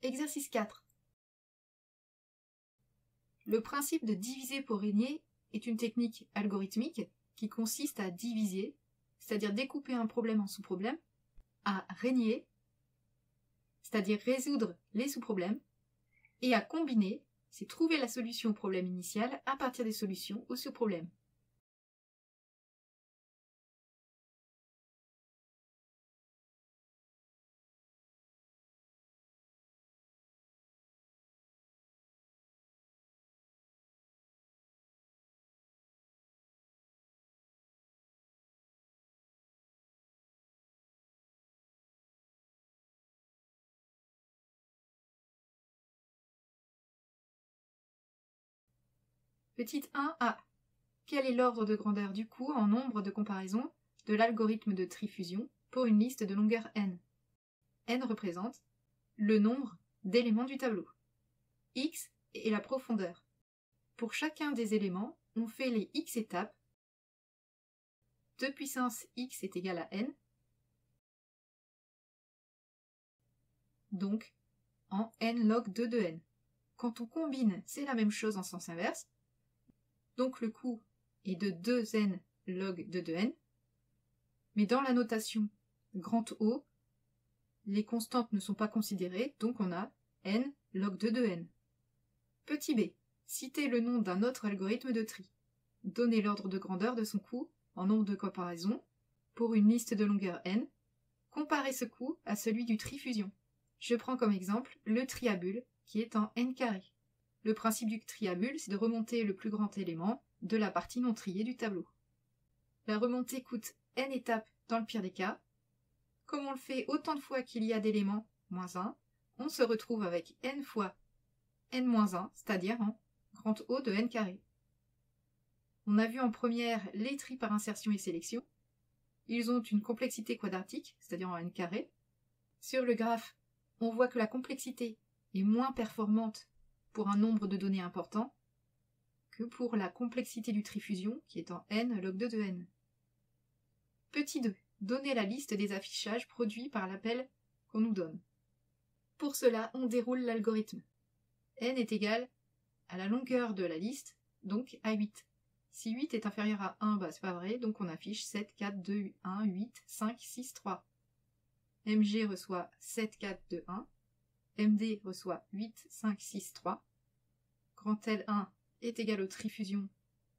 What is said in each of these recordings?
Exercice 4. Le principe de diviser pour régner est une technique algorithmique qui consiste à diviser, c'est-à-dire découper un problème en sous-problèmes, à régner, c'est-à-dire résoudre les sous-problèmes, et à combiner, c'est trouver la solution au problème initial à partir des solutions aux sous-problèmes. Petite 1a. Quel est l'ordre de grandeur du coût en nombre de comparaison de l'algorithme de trifusion pour une liste de longueur n? N représente le nombre d'éléments du tableau. X est la profondeur. Pour chacun des éléments, on fait les x étapes. 2 puissance x est égal à n. Donc, en n log 2 de n. Quand on combine, c'est la même chose en sens inverse. Donc le coût est de 2n log 2 de n. Mais dans la notation grand O, les constantes ne sont pas considérées, donc on a n log 2 de n. Petit b. Citez le nom d'un autre algorithme de tri. Donnez l'ordre de grandeur de son coût en nombre de comparaisons pour une liste de longueur n. Comparez ce coût à celui du trifusion. Je prends comme exemple le triabule qui est en n carré. Le principe du triabule, c'est de remonter le plus grand élément de la partie non triée du tableau. La remontée coûte n étapes dans le pire des cas. Comme on le fait autant de fois qu'il y a d'éléments, moins 1, on se retrouve avec n fois n-1, c'est-à-dire en grand O de n carré. On a vu en première les tris par insertion et sélection. Ils ont une complexité quadratique, c'est-à-dire en n carré. Sur le graphe, on voit que la complexité est moins performante pour un nombre de données important que pour la complexité du trifusion, qui est en n log 2 de n. Petit 2. Donner la liste des affichages produits par l'appel qu'on nous donne. Pour cela, on déroule l'algorithme. N est égal à la longueur de la liste, donc à 8. Si 8 est inférieur à 1, c'est pas vrai, donc on affiche 7, 4, 2, 1, 8, 5, 6, 3. MG reçoit 7, 4, 2, 1. MD reçoit 8, 5, 6, 3. Grand L1 est égal au trifusion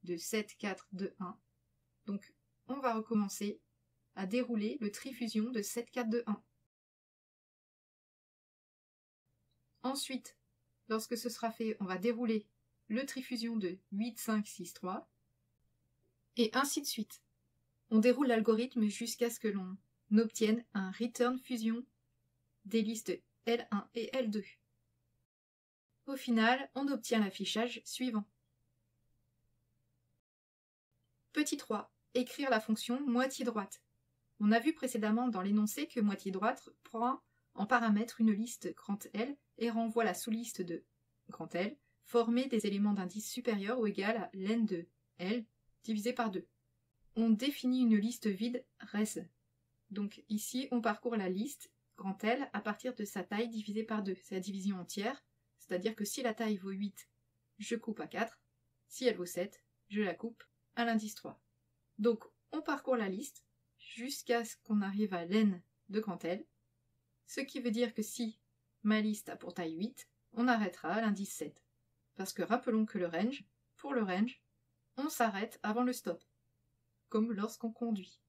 de 7, 4, 2, 1. Donc, on va recommencer à dérouler le trifusion de 7, 4, 2, 1. Ensuite, lorsque ce sera fait, on va dérouler le trifusion de 8, 5, 6, 3. Et ainsi de suite. On déroule l'algorithme jusqu'à ce que l'on obtienne un return fusion des listes L1 et L2. Au final, on obtient l'affichage suivant. Petit 3. Écrire la fonction moitié droite. On a vu précédemment dans l'énoncé que moitié droite prend en paramètre une liste grand L et renvoie la sous-liste de grand L formée des éléments d'indice supérieur ou égal à len de L divisé par 2. On définit une liste vide res. Donc ici, on parcourt la liste grand L à partir de sa taille divisée par 2. C'est la division entière, c'est-à-dire que si la taille vaut 8, je coupe à 4. Si elle vaut 7, je la coupe à l'indice 3. Donc, on parcourt la liste jusqu'à ce qu'on arrive à len de grand L, ce qui veut dire que si ma liste a pour taille 8, on arrêtera à l'indice 7. Parce que rappelons que pour le range, on s'arrête avant le stop, comme lorsqu'on conduit.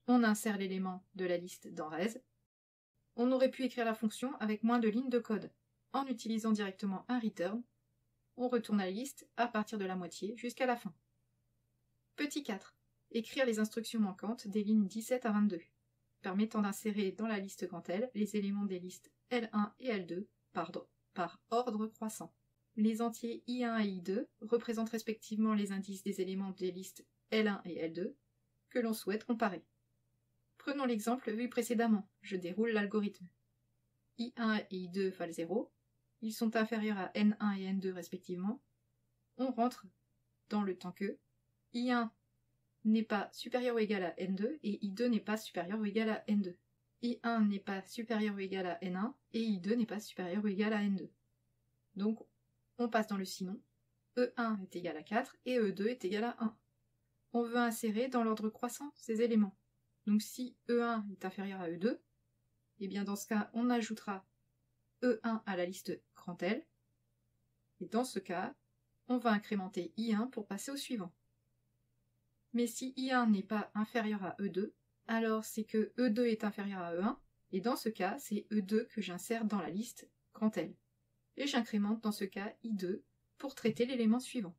On insère l'élément de la liste dans res. On aurait pu écrire la fonction avec moins de lignes de code. En utilisant directement un return, on retourne la liste à partir de la moitié jusqu'à la fin. Petit 4. Écrire les instructions manquantes des lignes 17 à 22, permettant d'insérer dans la liste grand L les éléments des listes L1 et L2 par ordre croissant. Les entiers I1 et I2 représentent respectivement les indices des éléments des listes L1 et L2 que l'on souhaite comparer. Prenons l'exemple vu précédemment. Je déroule l'algorithme. I1 et I2 valent 0. Ils sont inférieurs à N1 et N2 respectivement. On rentre dans le temps que I1 n'est pas supérieur ou égal à N2 et I2 n'est pas supérieur ou égal à N2. I1 n'est pas supérieur ou égal à N1 et I2 n'est pas supérieur ou égal à N2. Donc on passe dans le sinon. E1 est égal à 4 et E2 est égal à 1. On veut insérer dans l'ordre croissant ces éléments. Donc si E1 est inférieur à E2, et bien dans ce cas, on ajoutera E1 à la liste grand L. Et dans ce cas, on va incrémenter I1 pour passer au suivant. Mais si I1 n'est pas inférieur à E2, alors c'est que E2 est inférieur à E1, et dans ce cas, c'est E2 que j'insère dans la liste grand L. Et j'incrémente dans ce cas I2 pour traiter l'élément suivant.